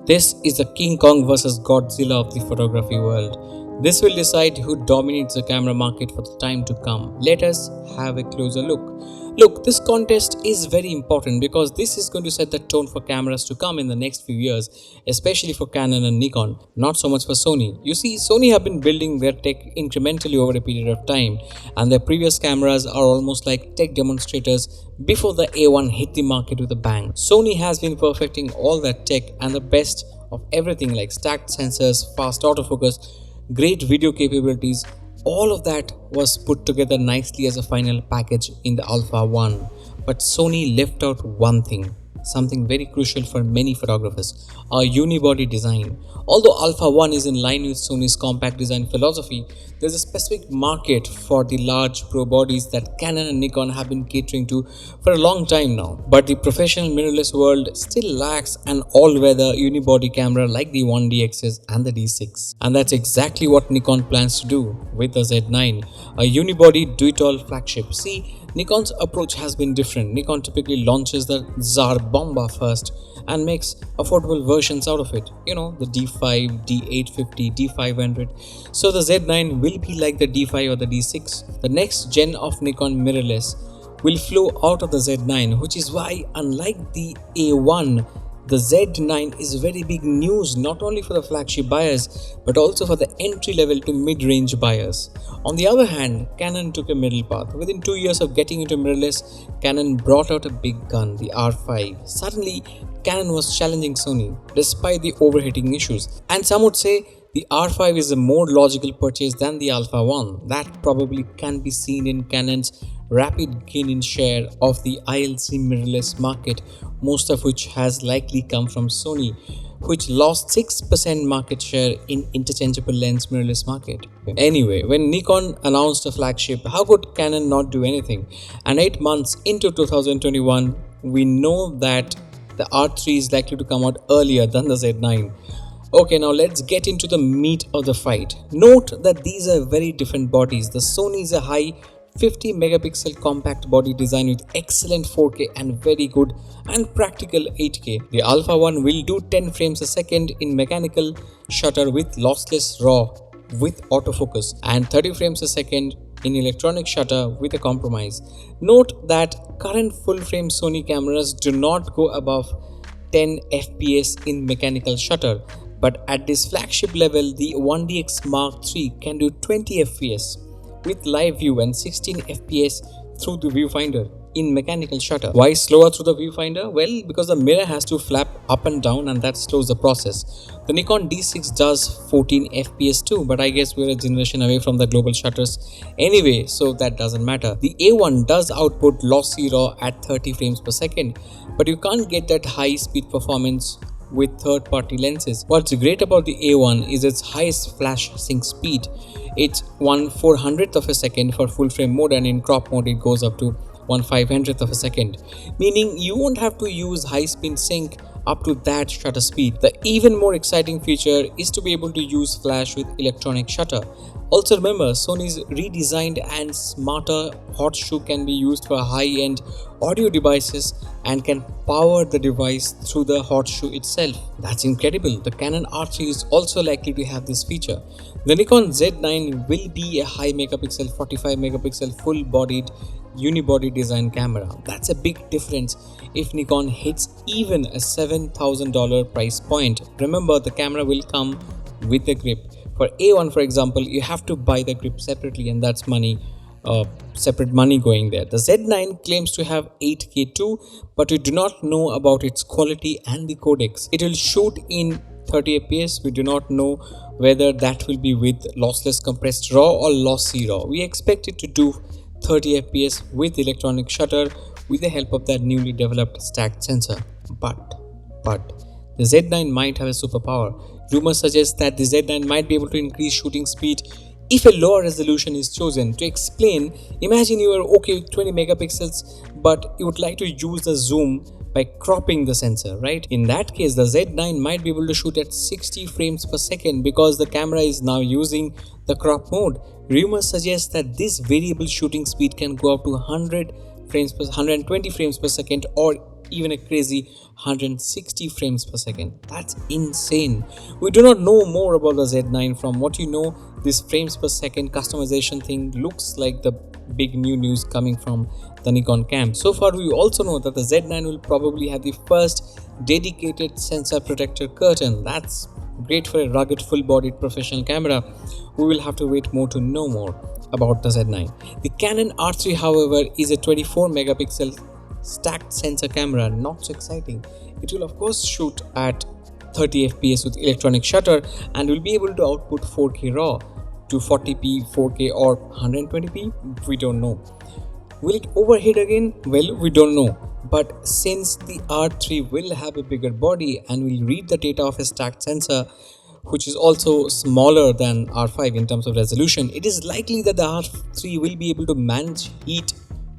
This is the King Kong vs Godzilla of the photography world. This will decide who dominates the camera market for the time to come. Let us have a closer look. Look, this contest is very important because this is going to set the tone for cameras to come in the next few years, especially for Canon and Nikon, not so much for Sony. You see, Sony have been building their tech incrementally over a period of time, and their previous cameras are almost like tech demonstrators before the A1 hit the market with a bang. Sony has been perfecting all that tech and the best of everything like stacked sensors, fast autofocus, great video capabilities. All of that was put together nicely as a final package in the Alpha 1. But Sony left out one thing, something very crucial for many photographers, a unibody design. Although Alpha 1 is in line with Sony's compact design philosophy, there's a specific market for the large pro bodies that Canon and Nikon have been catering to for a long time now. But the professional mirrorless world still lacks an all-weather unibody camera like the 1DXs and the D6. And that's exactly what Nikon plans to do with the Z9, a unibody do-it-all flagship. See, Nikon's approach has been different. Nikon typically launches the Tsar Bomba first and makes affordable versions out of it. You know, the D5, D850, D500. So the Z9 will be like the D5 or the D6. The next gen of Nikon mirrorless will flow out of the Z9, which is why, unlike the A1, the Z9 is very big news not only for the flagship buyers but also for the entry level to mid-range buyers. On the other hand, Canon took a middle path. Within 2 years of getting into mirrorless, Canon brought out a big gun, the R5. Suddenly, Canon was challenging Sony despite the overheating issues. And some would say the R5 is a more logical purchase than the Alpha 1. That probably can be seen in Canon's rapid gain in share of the ILC mirrorless market, most of which has likely come from Sony, which lost 6% market share in interchangeable lens mirrorless market. Anyway, when Nikon announced a flagship, how could Canon not do anything? And 8 months into 2021, we know that the R3 is likely to come out earlier than the Z9. Okay, now let's get into the meat of the fight. Note that these are very different bodies. The Sony is a high 50 megapixel compact body design with excellent 4K and very good and practical 8K. The Alpha 1 will do 10 frames a second in mechanical shutter with lossless RAW with autofocus and 30 frames a second in electronic shutter with a compromise. Note that current full frame Sony cameras do not go above 10 fps in mechanical shutter, but at this flagship level the 1DX Mark III can do 20 fps with live view and 16 fps through the viewfinder in mechanical shutter. Why slower through the viewfinder? Well, because the mirror has to flap up and down and that slows the process. The Nikon D6 does 14 fps too, but I guess we're a generation away from the global shutters anyway, so that doesn't matter. The A1 does output lossy RAW at 30 frames per second, but you can't get that high speed performance with third-party lenses. What's great about the A1 is its highest flash sync speed. It's 1/400th of a second for full frame mode, and in crop mode it goes up to 1/500th of a second, meaning you won't have to use high speed sync up to that shutter speed. The even more exciting feature is to be able to use flash with electronic shutter. Also remember, Sony's redesigned and smarter hot shoe can be used for high-end audio devices and can power the device through the hot shoe itself. That's incredible. The Canon R3 is also likely to have this feature. The Nikon Z9 will be a high megapixel 45 megapixel full-bodied unibody design camera. That's a big difference if Nikon hits even a $7,000 price point. Remember, the camera will come with a grip. For A1, for example, you have to buy the grip separately, and that's separate money going there. The Z9 claims to have 8K too, but we do not know about its quality and the codecs. It will shoot in 30 fps. We do not know whether that will be with lossless compressed RAW or lossy RAW. We expect it to do 30 fps with electronic shutter with the help of that newly developed stacked sensor. But the Z9 might have a superpower. Rumors suggest that the Z9 might be able to increase shooting speed if a lower resolution is chosen. To explain, imagine you are okay with 20 megapixels but you would like to use the zoom by cropping the sensor, right? In that case, the Z9 might be able to shoot at 60 frames per second because the camera is now using the crop mode. Rumors suggest that this variable shooting speed can go up to 120 frames per second or even a crazy 160 frames per second. That's insane. We do not know more about the Z9. From what you know, this frames per second customization thing looks like the big new news coming from the Nikon camp. So far, we also know that the Z9 will probably have the first dedicated sensor protector curtain. That's great for a rugged full-bodied professional camera. We will have to wait more to know more about the Z9. The Canon R3, however, is a 24 megapixel stacked sensor camera. Not so exciting. It will of course shoot at 30 fps with electronic shutter and will be able to output 4K RAW to 40p, 4K or 120p. We don't know. Will it overheat again? Well, we don't know. But since the R3 will have a bigger body and will read the data of a stacked sensor, which is also smaller than R5 in terms of resolution, it is likely that the R3 will be able to manage heat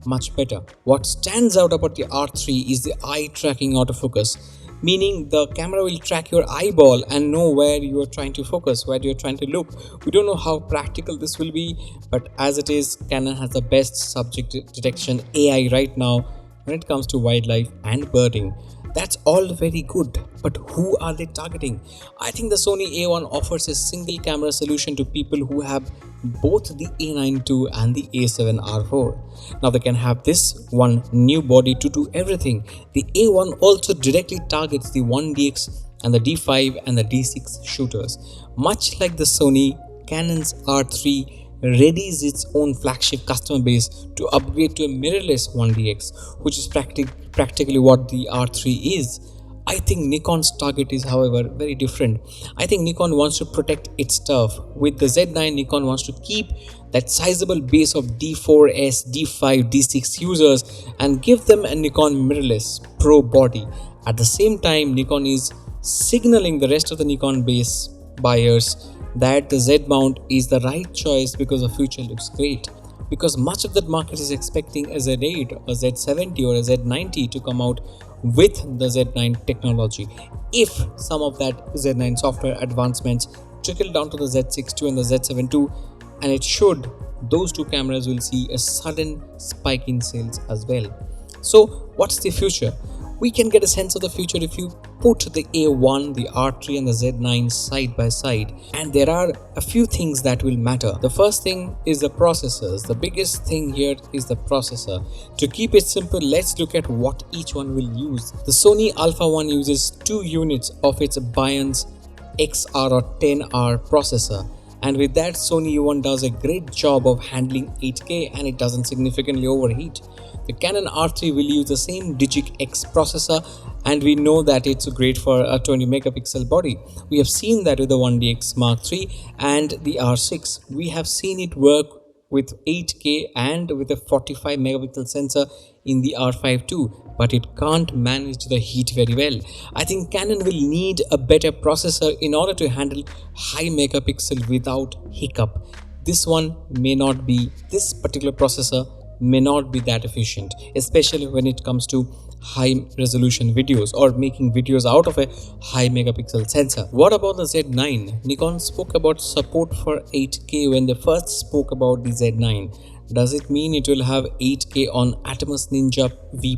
much better. What stands out about the R3 is the eye tracking autofocus, meaning the camera will track your eyeball and know where you are trying to focus, where you are trying to look. We don't know how practical this will be, but as it is, Canon has the best subject detection AI right now when it comes to wildlife and birding. That's all very good, but who are they targeting? I think the Sony A1 offers a single camera solution to people who have both the A9 II and the A7 R4. Now they can have this one new body to do everything. The A1 also directly targets the 1DX and the D5 and the D6 shooters. Much like the Sony, Canon's R3 readies its own flagship customer base to upgrade to a mirrorless 1DX, which is practically what the R3 is. I think Nikon's target is, however, very different. I think Nikon wants to protect its turf. With the Z9, Nikon wants to keep that sizable base of D4S, D5, D6 users and give them a Nikon mirrorless Pro body. At the same time, Nikon is signaling the rest of the Nikon base buyers that the Z mount is the right choice because the future looks great. Because much of that market is expecting a Z8, a Z70 or a Z90 to come out with the Z9 technology. If some of that Z9 software advancements trickle down to the Z6 II and the Z7 II, and it should, those two cameras will see a sudden spike in sales as well. So what's the future? We can get a sense of the future if you put the A1, the R3 and the Z9 side by side, and there are a few things that will matter. The first thing is the processors. The biggest thing here is the processor. To keep it simple, let's look at what each one will use. The Sony Alpha 1 uses 2 units of its Bion's XR or 10R processor. And with that, Sony A1 does a great job of handling 8K and it doesn't significantly overheat. The Canon R3 will use the same Digic X processor and we know that it's great for a 20 megapixel body. We have seen that with the 1DX Mark III and the R6. We have seen it work with 8K and with a 45 megapixel sensor in the R5 too, but it can't manage the heat very well. I think Canon will need a better processor in order to handle high megapixel without hiccup. This particular processor may not be that efficient, especially when it comes to high resolution videos or making videos out of a high megapixel sensor. What about the Z9? Nikon spoke about support for 8K when they first spoke about the Z9. Does it mean it will have 8K on Atomos Ninja V+?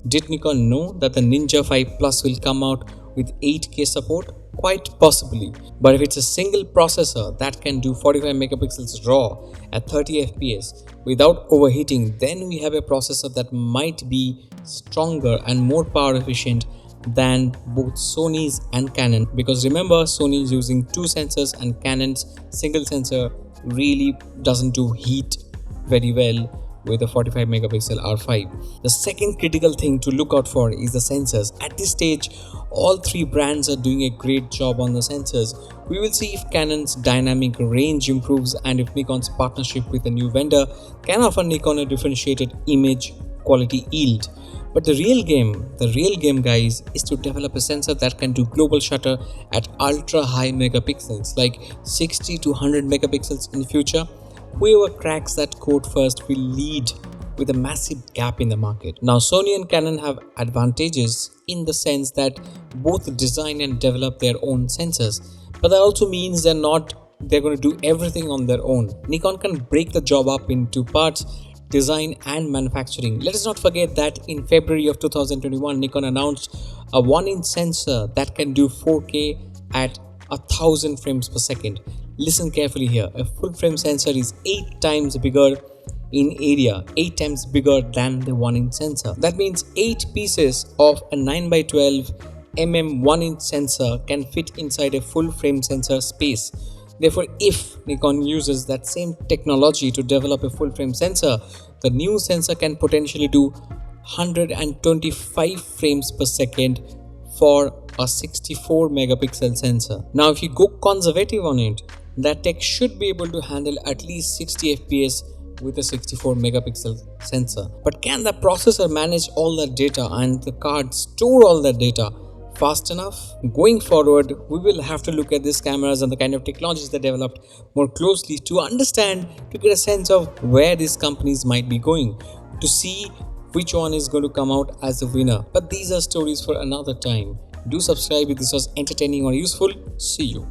Did Nikon know that the Ninja 5 Plus will come out with 8K support? Quite possibly. But if it's a single processor that can do 45 megapixels RAW at 30 fps without overheating, then we have a processor that might be stronger and more power efficient than both Sony's and Canon. Because remember, Sony is using 2 sensors and Canon's single sensor really doesn't do heat very well with a 45 megapixel R5. The second critical thing to look out for is the sensors. At this stage, all 3 brands are doing a great job on the sensors. We will see if Canon's dynamic range improves and if Nikon's partnership with a new vendor can offer Nikon a differentiated image quality yield. But the real game guys, is to develop a sensor that can do global shutter at ultra high megapixels like 60 to 100 megapixels in the future. Whoever cracks that code first will lead with a massive gap in the market. Now, Sony and Canon have advantages in the sense that both design and develop their own sensors, but that also means they're going to do everything on their own. Nikon can break the job up into parts, design and manufacturing. Let us not forget that in February of 2021, Nikon announced a 1-inch sensor that can do 4K at 1000 frames per second. Listen carefully here. A full frame sensor is 8 times bigger in area, 8 times bigger than the 1-inch sensor. That means 8 pieces of a 9 by 12 mm 1-inch sensor can fit inside a full frame sensor space. Therefore, if Nikon uses that same technology to develop a full frame sensor, the new sensor can potentially do 125 frames per second for a 64 megapixel sensor. Now, if you go conservative on it, that tech should be able to handle at least 60 fps with a 64 megapixel sensor. But can the processor manage all that data and the card store all that data fast enough? Going forward, we will have to look at these cameras and the kind of technologies they developed more closely to understand, to get a sense of where these companies might be going, to see which one is going to come out as a winner. But these are stories for another time. Do subscribe if this was entertaining or useful. See you.